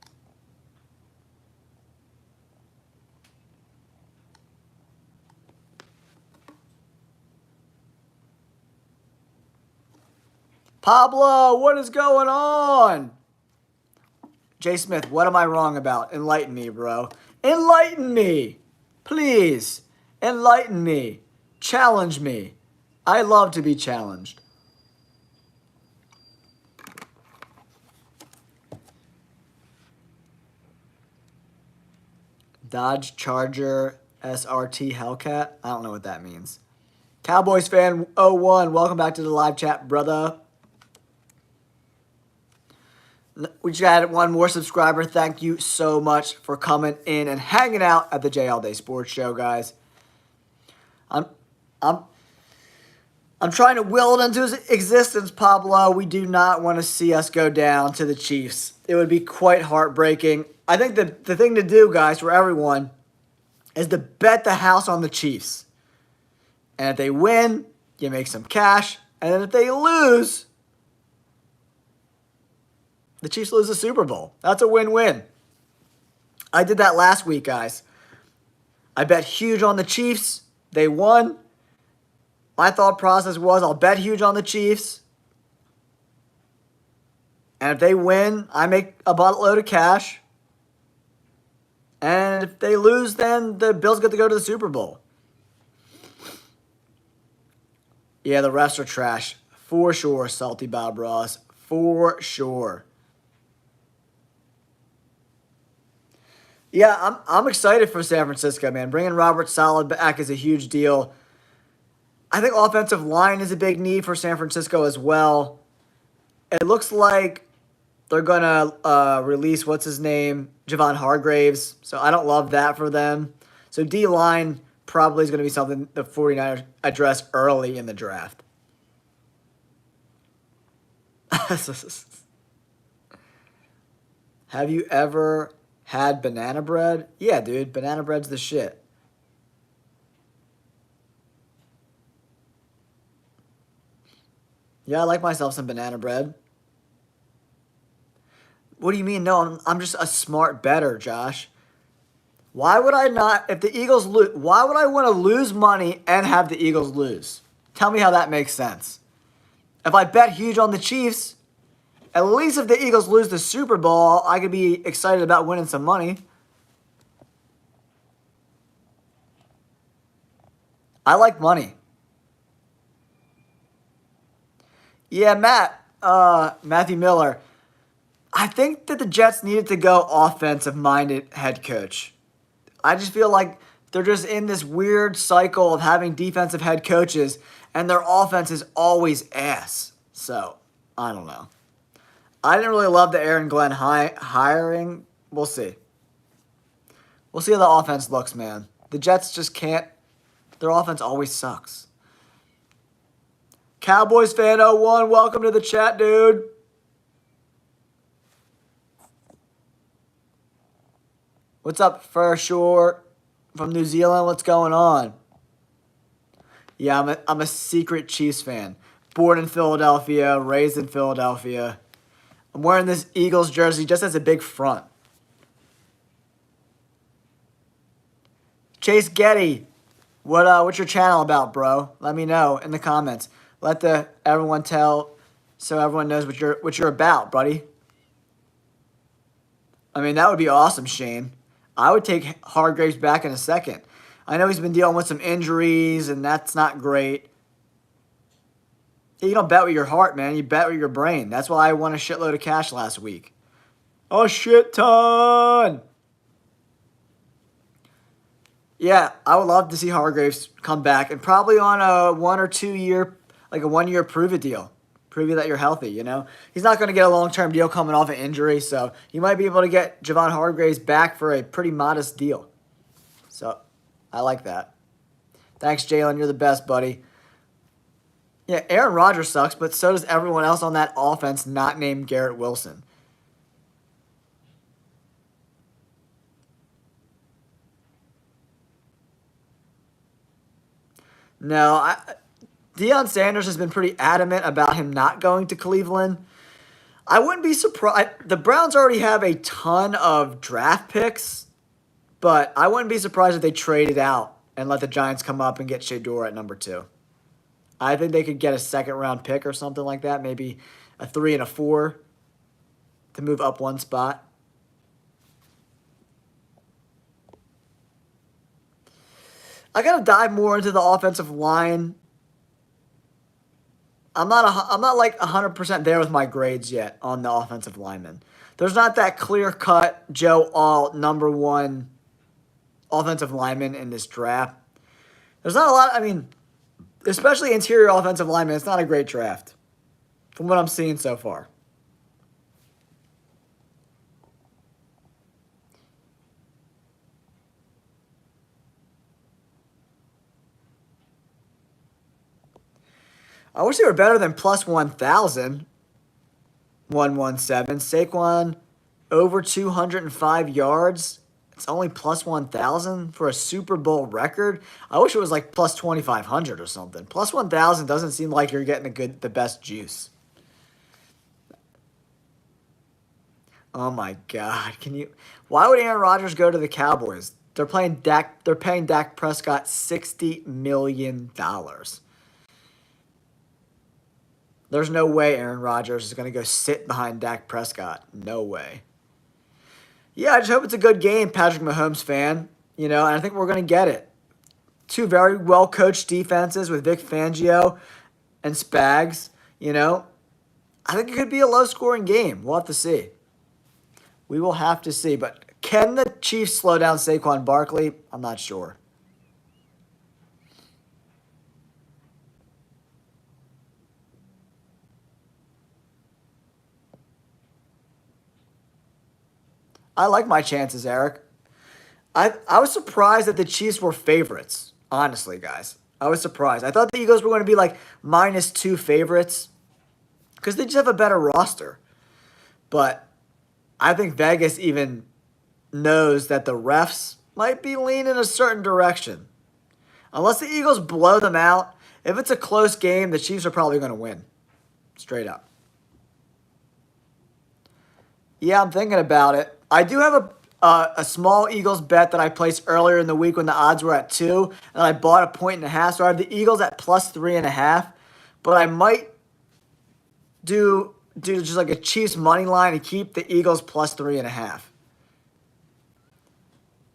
S1: Pablo, what is going on? Jay Smith, what am I wrong about? Enlighten me, bro. Enlighten me. Please. Enlighten me. Challenge me. I love to be challenged. Dodge Charger SRT Hellcat. I don't know what that means. Cowboys fan 01, welcome back to the live chat, brother. We just got one more subscriber. Thank you so much for coming in and hanging out at the Jay All Day Sports Show, guys. I'm trying to will it into existence, Pablo. We do not want to see us go down to the Chiefs. It would be quite heartbreaking. I think the thing to do, guys, for everyone, is to bet the house on the Chiefs. And if they win, you make some cash. And then if they lose, the Chiefs lose the Super Bowl. That's a win-win. I did that last week, guys. I bet huge on the Chiefs. They won. My thought process was I'll bet huge on the Chiefs. And if they win, I make a buttload of cash. And if they lose, then the Bills get to go to the Super Bowl. Yeah, the refs are trash. For sure, Salty Bob Ross. For sure. Yeah, I'm excited for San Francisco, man. Bringing Robert Saleh back is a huge deal. I think offensive line is a big need for San Francisco as well. It looks like they're going to release, what's his name, Javon Hargraves. So I don't love that for them. So D-line probably is going to be something the 49ers address early in the draft. Have you ever had banana bread? Yeah, dude, banana bread's the shit. Yeah, I like myself some banana bread. What do you mean? No, I'm just a smart bettor, Josh. Why would I not, if the Eagles lose, why would I want to lose money and have the Eagles lose? Tell me how that makes sense. If I bet huge on the Chiefs, at least if the Eagles lose the Super Bowl, I could be excited about winning some money. I like money. Yeah, Matthew Miller. I think that the Jets needed to go offensive minded head coach. I just feel like they're just in this weird cycle of having defensive head coaches, and their offense is always ass. So, I don't know. I didn't really love the Aaron Glenn hiring. We'll see. We'll see how the offense looks, man. The Jets just can't. Their offense always sucks. Cowboys fan 01, welcome to the chat, dude. What's up, Fur Shore from New Zealand? What's going on? Yeah, I'm a secret Chiefs fan. Born in Philadelphia, raised in Philadelphia. I'm wearing this Eagles jersey just as a big front. Chase Getty, what's your channel about, bro? Let me know in the comments. Let everyone tell so everyone knows what you're about, buddy. I mean, that would be awesome, Shane. I would take Hargraves back in a second. I know he's been dealing with some injuries, and that's not great. You don't bet with your heart, man. You bet with your brain. That's why I won a shitload of cash last week. A shit ton! Yeah, I would love to see Hargraves come back, and probably on a 1 or 2 year, like a 1 year prove-it deal. Prove you that you're healthy, you know? He's not going to get a long-term deal coming off an injury, so you might be able to get Javon Hargraves back for a pretty modest deal. So, I like that. Thanks, Jalen. You're the best, buddy. Yeah, Aaron Rodgers sucks, but so does everyone else on that offense not named Garrett Wilson. No, Deion Sanders has been pretty adamant about him not going to Cleveland. I wouldn't be surprised. The Browns already have a ton of draft picks, but I wouldn't be surprised if they traded out and let the Giants come up and get Shedeur at number 2. I think they could get a second-round pick or something like that, maybe a 3 and a 4 to move up one spot. I gotta dive more into the offensive line. I'm not like 100% there with my grades yet on the offensive linemen. There's not that clear-cut Joe Alt number 1 offensive lineman in this draft. There's not a lot. I mean, especially interior offensive linemen, it's not a great draft from what I'm seeing so far. I wish they were better than plus 1,000. 117. Saquon over 205 yards. It's only plus 1,000 for a Super Bowl record. I wish it was like plus 2,500 or something. Plus 1,000 doesn't seem like you're getting the best juice. Oh my God! Why would Aaron Rodgers go to the Cowboys? They're paying Dak Prescott $60 million. There's no way Aaron Rodgers is going to go sit behind Dak Prescott. No way. Yeah, I just hope it's a good game, Patrick Mahomes fan. And I think we're going to get it. 2 very well-coached defenses with Vic Fangio and Spags. I think it could be a low-scoring game. We'll have to see. We will have to see. But can the Chiefs slow down Saquon Barkley? I'm not sure. I like my chances, Eric. I was surprised that the Chiefs were favorites, honestly, guys. I was surprised. I thought the Eagles were going to be like -2 favorites because they just have a better roster. But I think Vegas even knows that the refs might be leaning a certain direction. Unless the Eagles blow them out, if it's a close game, the Chiefs are probably going to win. Straight up. Yeah, I'm thinking about it. I do have a small Eagles bet that I placed earlier in the week when the odds were at 2, and I bought 1.5. So I have the Eagles at plus 3.5. But I might do just like a Chiefs money line and keep the Eagles plus 3.5.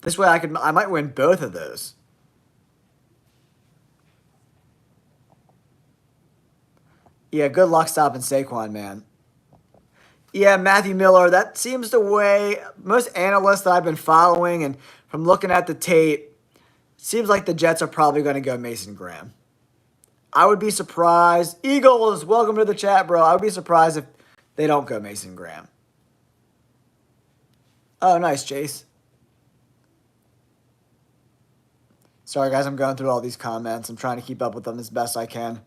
S1: This way I might win both of those. Yeah, good luck stopping Saquon, man. Yeah, Matthew Miller, that seems the way most analysts that I've been following and from looking at the tape, seems like the Jets are probably going to go Mason Graham. I would be surprised. Eagles, welcome to the chat, bro. I would be surprised if they don't go Mason Graham. Oh, nice, Chase. Sorry, guys, I'm going through all these comments. I'm trying to keep up with them as best I can.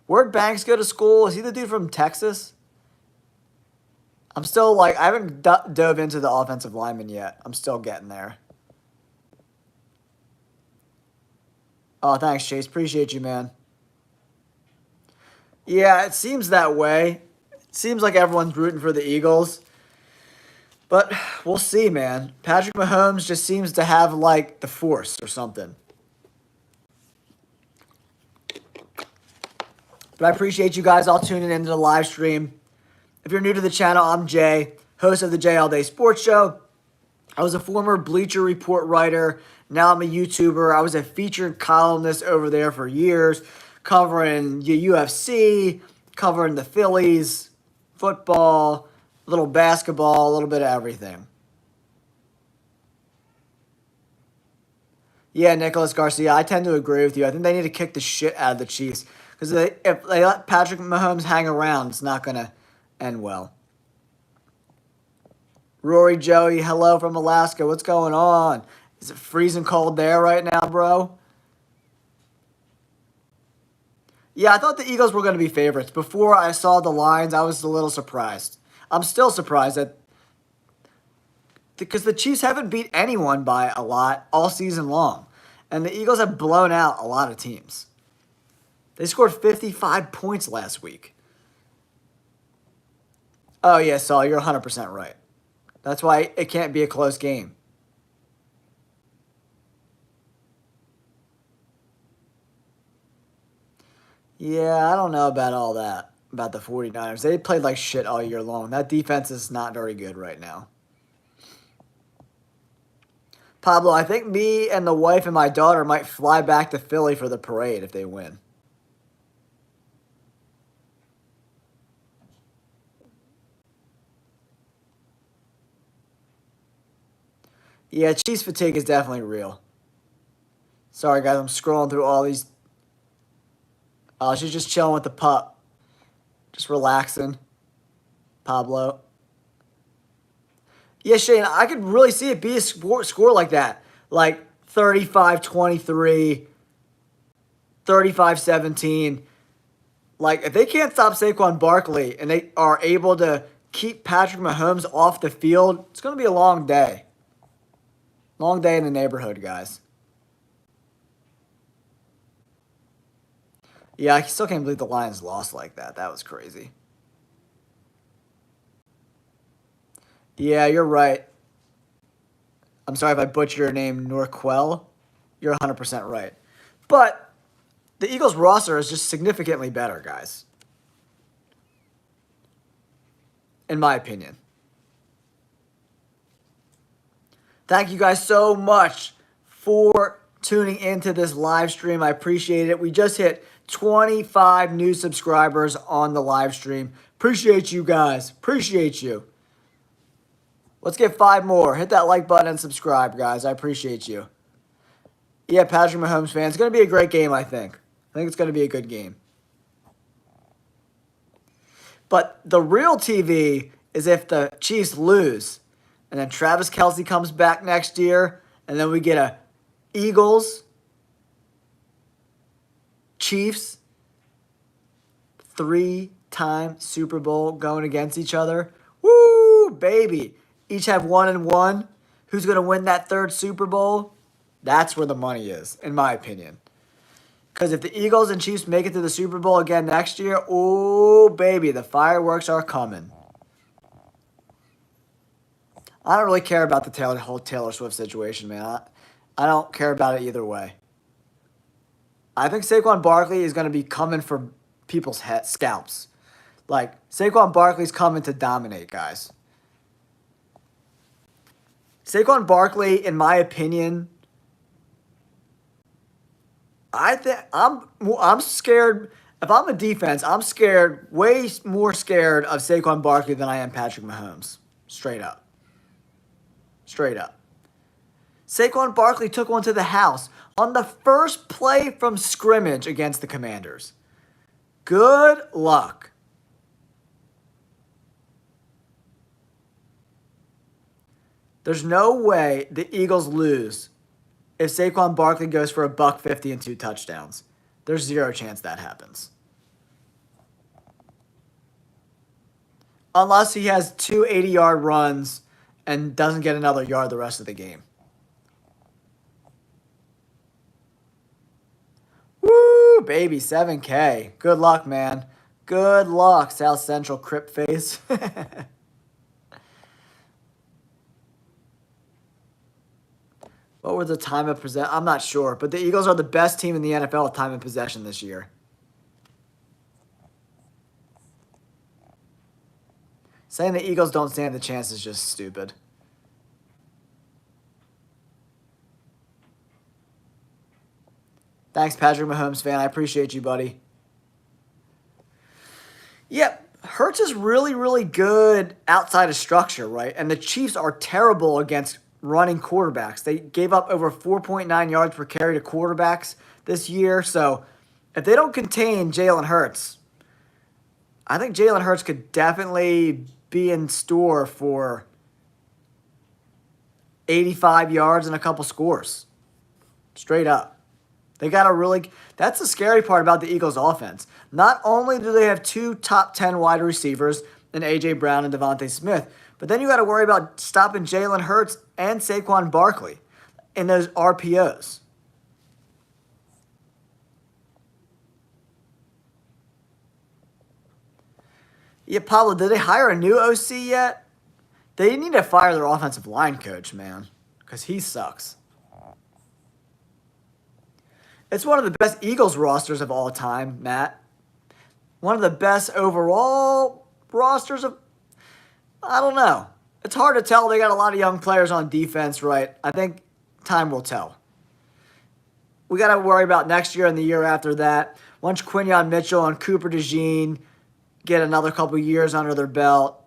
S1: Where'd Banks go to school? Is he the dude from Texas? I'm still like, I haven't dove into the offensive lineman yet. I'm still getting there. Oh, thanks, Chase. Appreciate you, man. Yeah, it seems that way. It seems like everyone's rooting for the Eagles. But we'll see, man. Patrick Mahomes just seems to have, like, the force or something. But I appreciate you guys all tuning into the live stream. If you're new to the channel, I'm Jay, host of the Jay All Day Sports Show. I was a former Bleacher Report writer. Now I'm a YouTuber. I was a featured columnist over there for years, covering the UFC, covering the Phillies, football, a little basketball, a little bit of everything. Yeah, Nicholas Garcia, I tend to agree with you. I think they need to kick the shit out of the Chiefs. Because if they let Patrick Mahomes hang around, it's not going to end well. Rory Joey, hello from Alaska. What's going on? Is it freezing cold there right now, bro? Yeah, I thought the Eagles were going to be favorites. Before I saw the lines, I was a little surprised. I'm still surprised that because the Chiefs haven't beat anyone by a lot all season long. And the Eagles have blown out a lot of teams. They scored 55 points last week. Oh, yeah, Saul, you're 100% right. That's why it can't be a close game. Yeah, I don't know about all that, about the 49ers. They played like shit all year long. That defense is not very good right now. Pablo, I think me and the wife and my daughter might fly back to Philly for the parade if they win. Yeah, Chiefs fatigue is definitely real. Sorry, guys, I'm scrolling through all these. Oh, she's just chilling with the pup. Just relaxing. Pablo. Yeah, Shane, I could really see it be a score like that. Like 35-23, 35-17. Like, if they can't stop Saquon Barkley and they are able to keep Patrick Mahomes off the field, it's going to be a long day. Long day in the neighborhood, guys. Yeah, I still can't believe the Lions lost like that. That was crazy. Yeah, you're right. I'm sorry if I butchered your name, Norquell. You're 100% right. But the Eagles roster is just significantly better, guys. In my opinion. Thank you guys so much for tuning into this live stream. I appreciate it. We just hit 25 new subscribers on the live stream. Appreciate you guys. Appreciate you. Let's get 5 more. Hit that like button and subscribe, guys. I appreciate you. Yeah, Patrick Mahomes fans. It's going to be a great game, I think. I think it's going to be a good game. But the real TV is if the Chiefs lose. And then Travis Kelce comes back next year. And then we get a Eagles, Chiefs, 3-time Super Bowl going against each other. Woo, baby. Each have 1-1. Who's going to win that 3rd Super Bowl? That's where the money is, in my opinion. Because if the Eagles and Chiefs make it to the Super Bowl again next year, oh, baby, the fireworks are coming. I don't really care about the whole Taylor Swift situation, man. I don't care about it either way. I think Saquon Barkley is going to be coming for people's scalps. Like, Saquon Barkley's coming to dominate, guys. Saquon Barkley, in my opinion, I think I'm scared. If I'm a defense, I'm scared, way more scared of Saquon Barkley than I am Patrick Mahomes. Straight up. Straight up. Saquon Barkley took one to the house on the first play from scrimmage against the Commanders. Good luck. There's no way the Eagles lose if Saquon Barkley goes for a $150 and 2 touchdowns. There's zero chance that happens. Unless he has 2 80-yard runs and doesn't get another yard the rest of the game. Woo, baby, 7K. Good luck, man. Good luck, South Central Crip Face. What were the time of possession? I'm not sure, but the Eagles are the best team in the NFL with time of possession this year. Saying the Eagles don't stand the chance is just stupid. Thanks, Patrick Mahomes fan. I appreciate you, buddy. Yep, Hurts is really, really good outside of structure, right? And the Chiefs are terrible against running quarterbacks. They gave up over 4.9 yards per carry to quarterbacks this year. So if they don't contain Jalen Hurts, I think Jalen Hurts could definitely be in store for 85 yards and a couple scores. Straight up. They got a really... That's the scary part about the Eagles' offense. Not only do they have 2 top 10 wide receivers in A.J. Brown and Devontae Smith, but then you got to worry about stopping Jalen Hurts and Saquon Barkley in those RPOs. Yeah, Pablo, did they hire a new OC yet? They need to fire their offensive line coach, man, because he sucks. It's one of the best Eagles rosters of all time, Matt. One of the best overall rosters of... I don't know. It's hard to tell. They got a lot of young players on defense, right? I think time will tell. We got to worry about next year and the year after that. Once Quinyon Mitchell and Cooper DeJean get another couple years under their belt,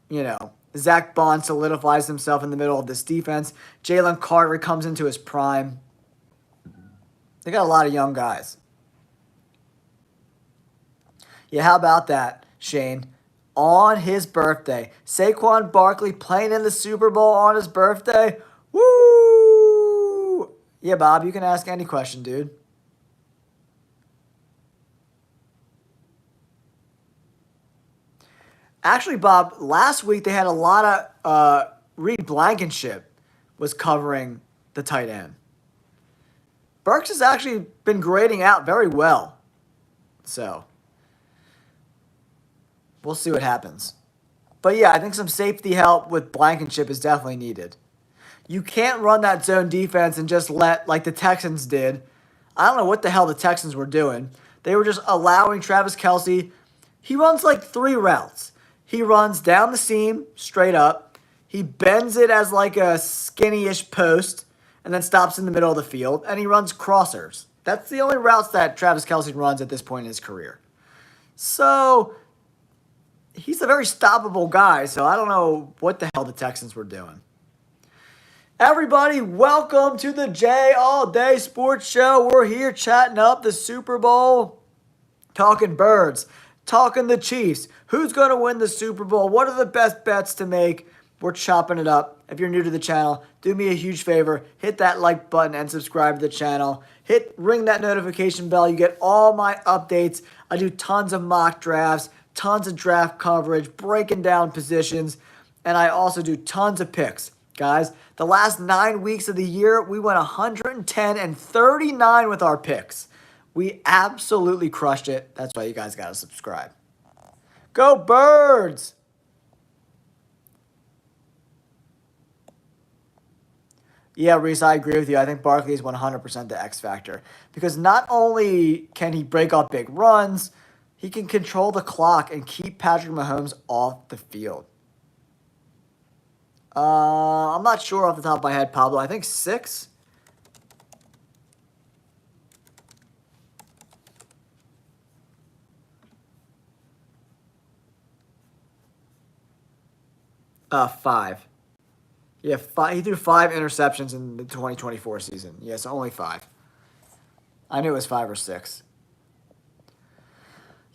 S1: you know, Zach Bond solidifies himself in the middle of this defense. Jalen Carter comes into his prime. They got a lot of young guys. Yeah, how about that, Shane? On his birthday. Saquon Barkley playing in the Super Bowl on his birthday. Woo! Yeah, Bob, you can ask any question, dude. Actually, Bob, last week they had a lot of... Reed Blankenship was covering the tight end. Burks has actually been grading out very well. So, we'll see what happens. But yeah, I think some safety help with Blankenship is definitely needed. You can't run that zone defense and just let, like the Texans did. I don't know what the hell the Texans were doing. They were just allowing Travis Kelce. He runs like 3 routes. He runs down the seam, straight up. He bends it as like a skinny-ish post, and then stops in the middle of the field, and he runs crossers. That's the only routes that Travis Kelce runs at this point in his career. So, he's a very stoppable guy, so I don't know what the hell the Texans were doing. Everybody, welcome to the J All Day Sports Show. We're here chatting up the Super Bowl, talking birds, talking the Chiefs. Who's going to win the Super Bowl? What are the best bets to make? We're chopping it up. If you're new to the channel, do me a huge favor. Hit that like button and subscribe to the channel. Ring that notification bell. You get all my updates. I do tons of mock drafts, tons of draft coverage, breaking down positions, and I also do tons of picks. Guys, the last 9 weeks of the year, we went 110 and 39 with our picks. We absolutely crushed it. That's why you guys got to subscribe. Go Birds! Yeah, Reese, I agree with you. I think Barkley is 100% the X factor. Because not only can he break up big runs, he can control the clock and keep Patrick Mahomes off the field. I'm not sure off the top of my head, Pablo. I think 6. Five. Yeah, five. He threw 5 interceptions in the 2024 season. Yes, only five. I knew it was 5 or 6.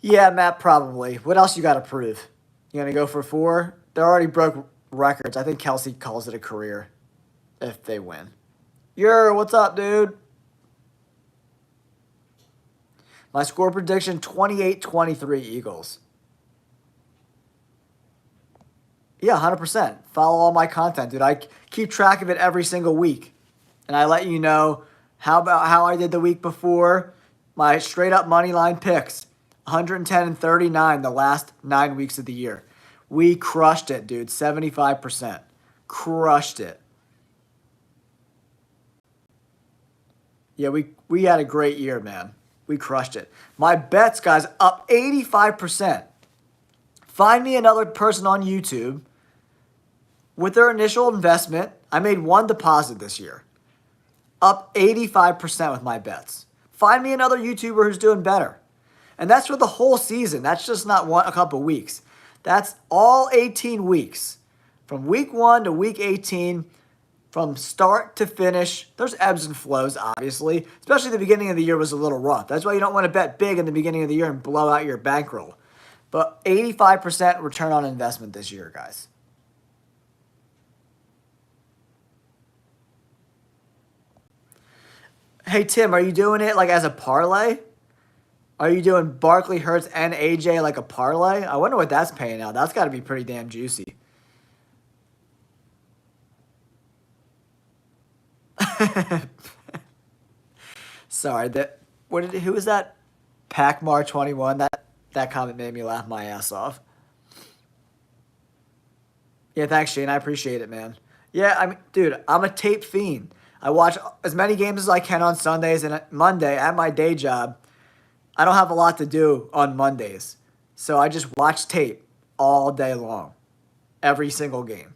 S1: Yeah, Matt, probably. What else you got to prove? You gonna go for 4? They already broke records. I think Kelsey calls it a career if they win. What's up, dude? My score prediction, 28-23 Eagles. Yeah, 100%. Follow all my content, dude. I keep track of it every single week. And I let you know how I did the week before. My straight up money line picks, 110 and 39 the last 9 weeks of the year. We crushed it, dude. 75%. Crushed it. Yeah, we had a great year, man. We crushed it. My bets, guys, up 85%. Find me another person on YouTube with their initial investment. I made one deposit this year. Up 85% with my bets. Find me another YouTuber who's doing better. And that's for the whole season. That's just not a couple weeks. That's all 18 weeks. From week 1 to week 18, from start to finish. There's ebbs and flows, obviously. Especially the beginning of the year was a little rough. That's why you don't want to bet big in the beginning of the year and blow out your bankroll. But 85% return on investment this year, guys. Hey, Tim, are you doing it like as a parlay? Are you doing Barkley, Hurts, and AJ like a parlay? I wonder what that's paying out. That's got to be pretty damn juicy. Sorry, who was that? Pacmar21. That comment made me laugh my ass off. Yeah, thanks, Shane. I appreciate it, man. Yeah, I mean, dude, I'm a tape fiend. I watch as many games as I can on Sundays and Monday at my day job. I don't have a lot to do on Mondays. So I just watch tape all day long. Every single game.